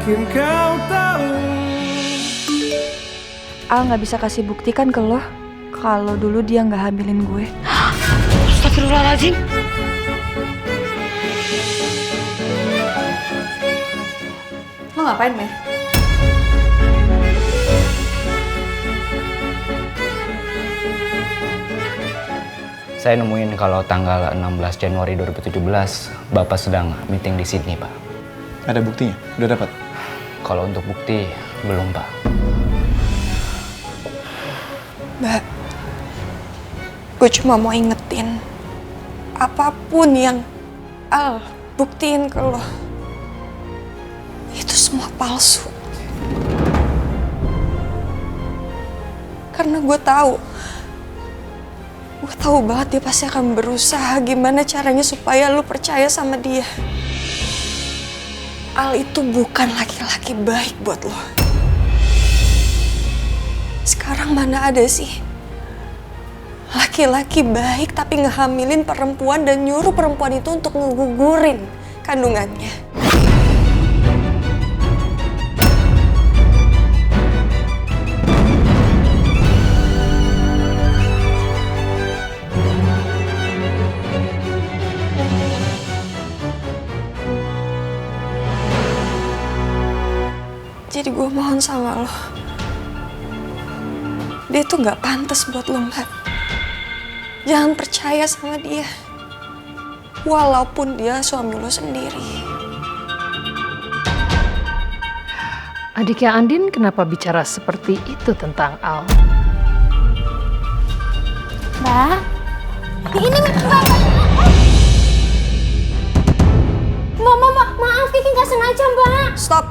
yakin kau tahu. Al nggak bisa kasih bukti kan ke lo kalau dulu dia nggak hamilin gue. Astagfirullahaladzim. Lo ngapain, Meh? Saya nemuin kalau tanggal 16 Januari 2017 Bapak sedang meeting di Sydney, Pak. Ada buktinya? Udah dapat? Kalau untuk bukti, belum, Pak. Mbak, gue cuma mau ingetin, apapun yang Al buktiin ke lo, itu semua palsu. Karena gue tahu banget dia pasti akan berusaha gimana caranya supaya lo percaya sama dia. Al itu bukan laki-laki baik buat lo. Sekarang mana ada sih laki-laki baik tapi ngehamilin perempuan dan nyuruh perempuan itu untuk ngegugurin kandungannya. Jadi gue mohon sama lo, dia tuh gak pantas buat lo, Mbak. Jangan percaya sama dia, walaupun dia suami lo sendiri. Adiknya Andin kenapa bicara seperti itu tentang Al? Mbak, ini Mbak. Maaf, Kiki nggak sengaja, Mbak. Stop,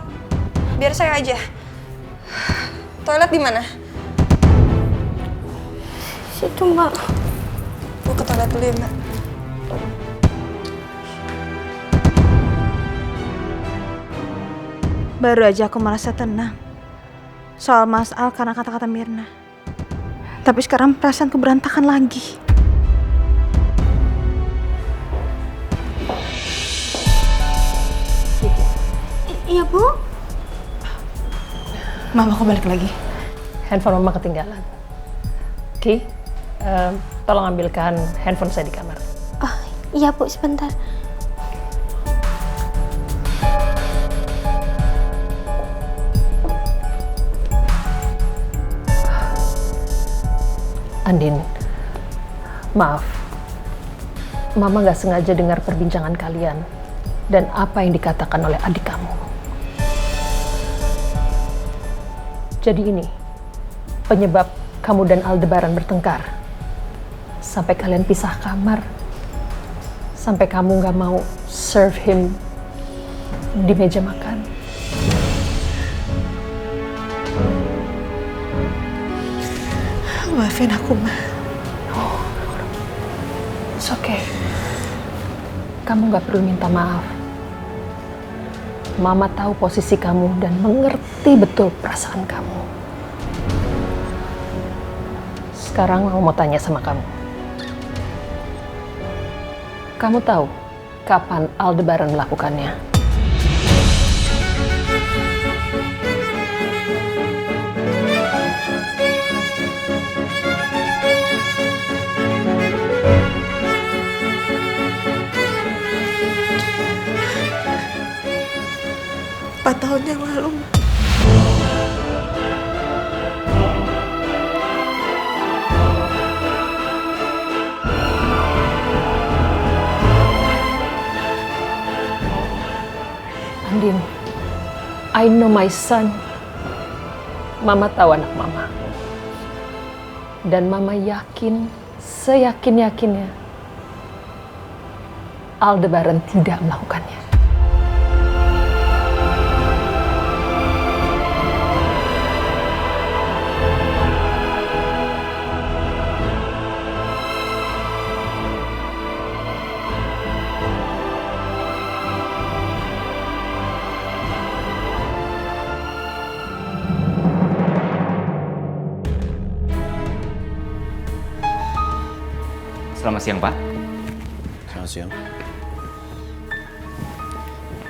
biar saya aja. Toilet di mana? Situ, Mbak. Gue ke toilet dulu ya, Mbak. Baru aja aku merasa tenang soal Mas Al karena kata-kata Mirna. Tapi sekarang perasaanku berantakan lagi. Iya, Bu. Mama, aku balik lagi. Handphone Mama ketinggalan. Ki, tolong ambilkan handphone saya di kamar. Oh, iya, Bu, sebentar. Andin, maaf. Mama gak sengaja dengar perbincangan kalian dan apa yang dikatakan oleh adik kamu. Jadi ini penyebab kamu dan Aldebaran bertengkar. Sampai kalian pisah kamar. Sampai kamu gak mau serve him di meja makan. Maafin aku, Ma. Oh, it's okay. Kamu gak perlu minta maaf. Mama tahu posisi kamu dan mengerti betul perasaan kamu. Sekarang Mama mau tanya sama kamu. Kamu tahu kapan Aldebaran melakukannya? Empat tahun yang lalu. Andin, I know my son. Mama tahu anak Mama. Dan Mama yakin, seyakin-yakinnya, Aldebaran tidak melakukannya. Selamat siang, Pak. Selamat siang.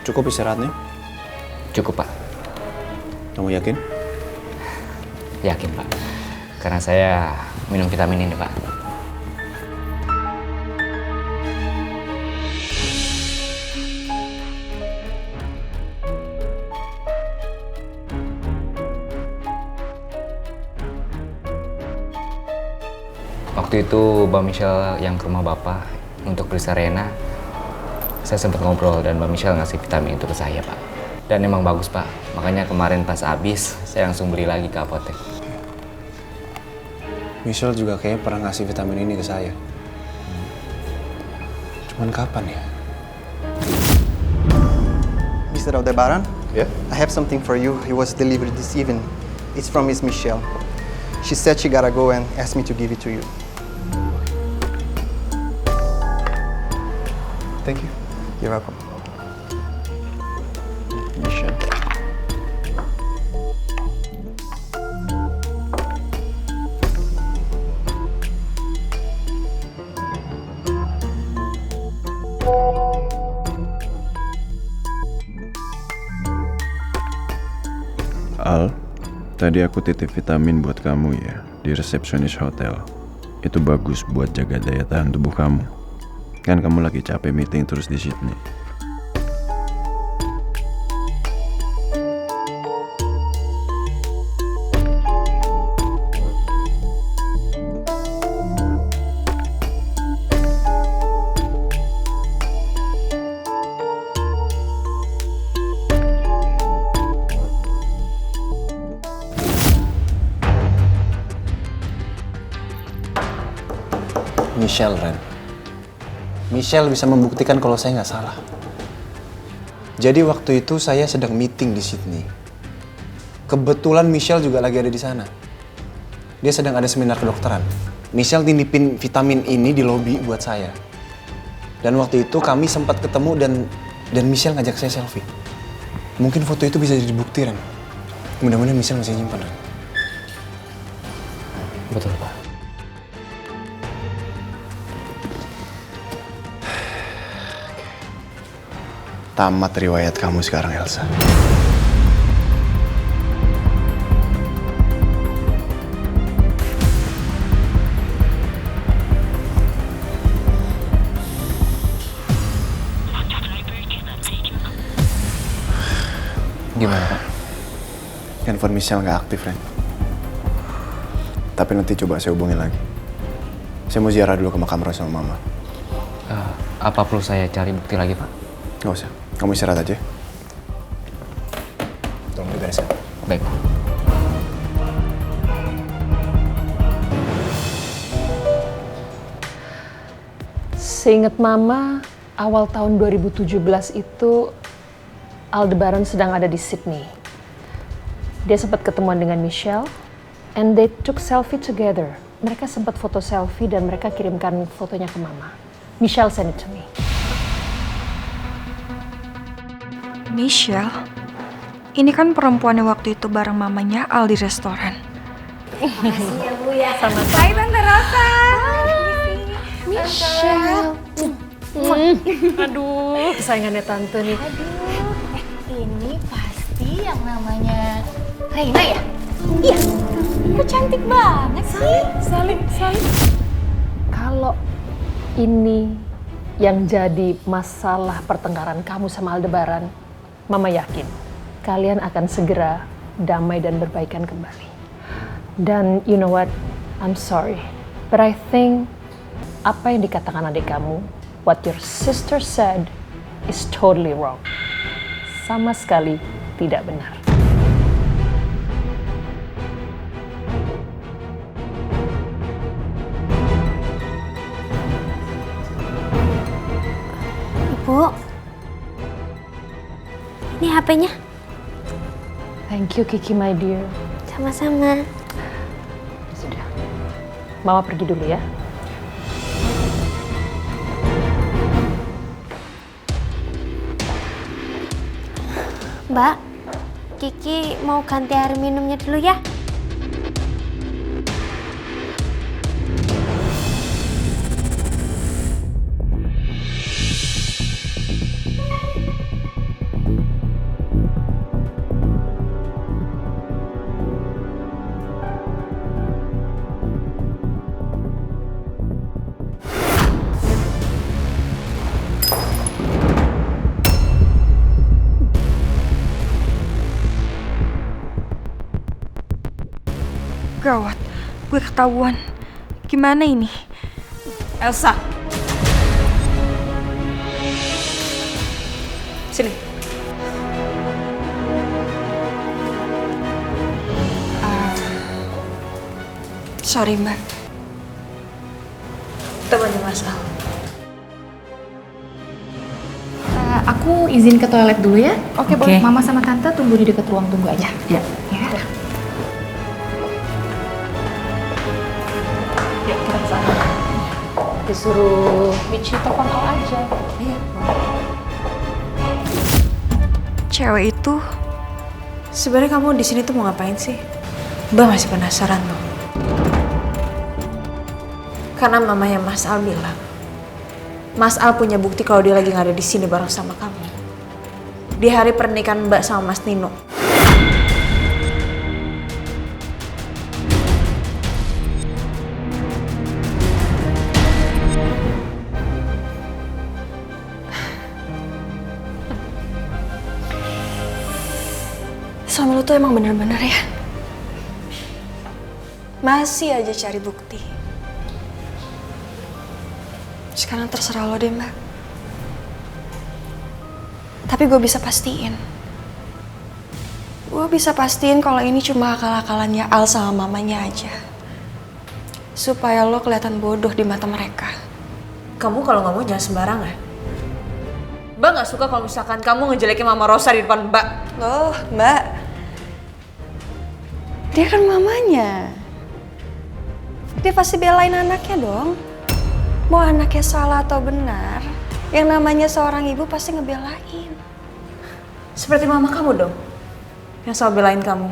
Cukup istirahatnya? Cukup, Pak. Kamu yakin? Yakin Pak, karena saya minum vitamin ini Pak. Waktu itu Mbak Michelle yang ke rumah Bapak untuk periksa Rena, saya sempat ngobrol dan Mbak Michelle ngasih vitamin itu ke saya Pak. Dan emang bagus Pak, makanya kemarin pas habis saya langsung beli lagi ke apotek. Michelle juga kayaknya pernah ngasih vitamin ini ke saya. Cuman kapan ya? Mr. Aldebaran, Ya? I have something for you. It was delivered this evening. It's from Miss Michelle. She said she gotta go and asked me to give it to you. Thank you. You're welcome. Michelle. Al, tadi aku titip vitamin buat kamu ya di resepsionis hotel. Itu bagus buat jaga daya tahan tubuh kamu. Kan kamu lagi capek meeting terus di Sydney. Michelle, Ren. Michelle bisa membuktikan kalau saya nggak salah. Jadi waktu itu saya sedang meeting di Sydney. Kebetulan Michelle juga lagi ada di sana. Dia sedang ada seminar kedokteran. Michelle tinipin vitamin ini di lobi buat saya. Dan waktu itu kami sempat ketemu dan Michelle ngajak saya selfie. Mungkin foto itu bisa jadi bukti, Ren. Mudah-mudahan Michelle masih nyimpan, Ren. Betul Pak. Tamat riwayat kamu sekarang, Elsa. Gimana Pak? Handphone Michelle nggak aktif, Ren. Tapi nanti coba saya hubungin lagi. Saya mau ziarah dulu ke makam Roy sama Mama. Apa perlu saya cari bukti lagi Pak? Nggak usah. Kamu istirahat aja. Tolong dibereskan. Baik Pak. Seingat Mama, awal tahun 2017 itu Aldebaran sedang ada di Sydney. Dia sempat ketemuan dengan Michelle, and they took selfie together. Mereka sempat foto selfie dan mereka kirimkan fotonya ke Mama. Michelle sent it to me. Michelle, ini kan perempuan yang waktu itu bareng mamanya Al di restoran. Makasih ya Bu ya. Sama-sama. Hai Tante Rosa. Michelle. Aduh, kesayangannya Tante nih. Ini pasti yang namanya Reina ya? Iya. Kok cantik banget sih? Salim. Kalau ini yang jadi masalah pertengkaran kamu sama Aldebaran, Mama yakin kalian akan segera damai dan berbaikan kembali. Dan you know what? I'm sorry, but I think apa yang dikatakan adik kamu, what your sister said, is totally wrong. Sama sekali tidak benar. Ibu, ini HP-nya. Thank you Kiki my dear. Sama-sama. Sudah. Mama pergi dulu ya. Mbak, Kiki mau ganti air minumnya dulu ya. Gawat, gue ketahuan. Gimana ini? Elsa. Sini. Sorry Mbak. Temannya Mas Al. Aku izin ke toilet dulu ya. Oke, boleh. Mama sama Tante tunggu di dekat ruang tunggu aja. Ya. Ya. Yuk, kita ke sana. Disuruh Michi telepon Al aja. Iya. Cewek itu Sebenarnya kamu di sini tuh mau ngapain sih? Mbak masih penasaran tuh. Karena mamanya Mas Al bilang, Mas Al punya bukti kalau dia lagi nggak ada di sini bareng sama kamu. Di hari pernikahan Mbak sama Mas Nino. Suami lu tuh emang bener-bener ya. Masih aja cari bukti. Sekarang terserah lo deh, Mbak. Tapi gue bisa pastiin. Gue bisa pastiin kalau ini cuma akal-akalannya Al sama mamanya aja. Supaya lo kelihatan bodoh di mata mereka. Kamu kalau ngomong jangan sembarangan. Mbak gak suka kalau misalkan kamu ngejelekin Mama Rosa di depan Mbak. Loh, Mbak. Dia kan mamanya. Dia pasti belain anaknya dong. Mau anaknya salah atau benar, yang namanya seorang ibu pasti ngebelain. Seperti mama kamu dong, yang selalu belain kamu.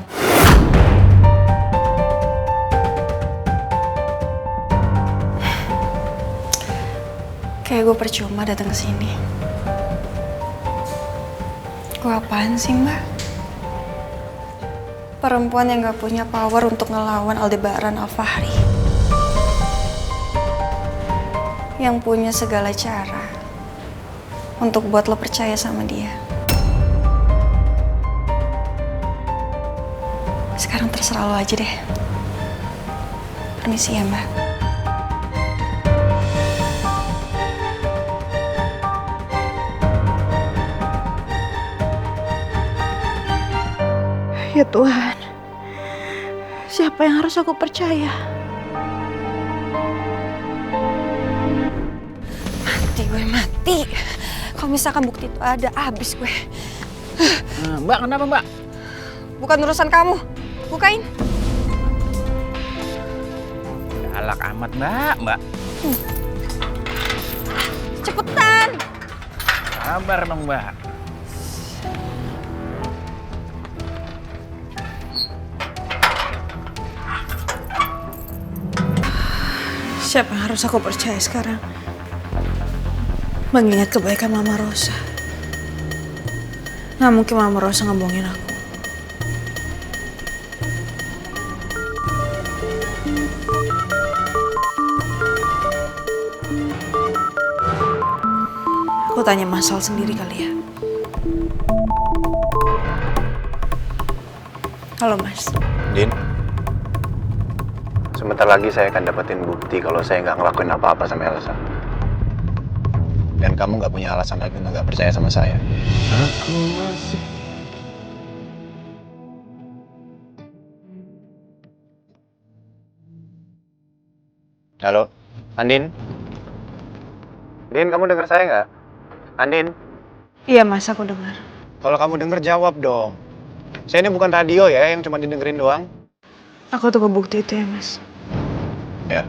Kayak gue percuma datang ke sini. Gue apaan sih, Mbak? Perempuan yang gak punya power untuk ngelawan Aldebaran Alfahri. Yang punya segala cara untuk buat lo percaya sama dia. Sekarang terserah lo aja deh. Permisi ya, Mbak. Ya Tuhan, siapa yang harus aku percaya? Mati. Kalau misalkan bukti itu ada, habis gue. Mbak, kenapa Mbak? Bukan urusan kamu. Bukain. Galak amat Mbak. Cepetan. Sabar dong Mbak. Siapa yang harus aku percaya sekarang? Mengingat kebaikan Mama Rosa. Nggak mungkin Mama Rosa ngebohongin aku. Aku tanya Mas Al sendiri kali ya. Halo Mas. Din, sebentar lagi saya akan dapetin bukti kalau saya nggak ngelakuin apa-apa sama Elsa. Dan kamu nggak punya alasan lagi untuk nggak percaya sama saya. Aku masih... Halo, Andin? Din, kamu dengar saya nggak? Andin? Iya Mas, aku dengar. Kalau kamu denger, jawab dong. Saya ini bukan radio ya, yang cuma didengerin doang. Aku tunggu bukti itu ya Mas. Ya.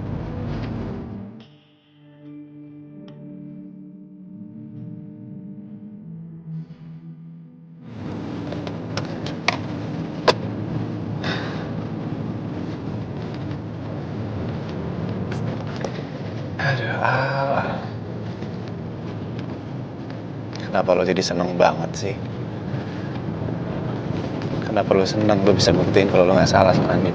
Aduh, Allah. Kenapa lo jadi seneng banget sih? Kenapa lo seneng lo bisa buktiin kalau lo nggak salah sama Andin?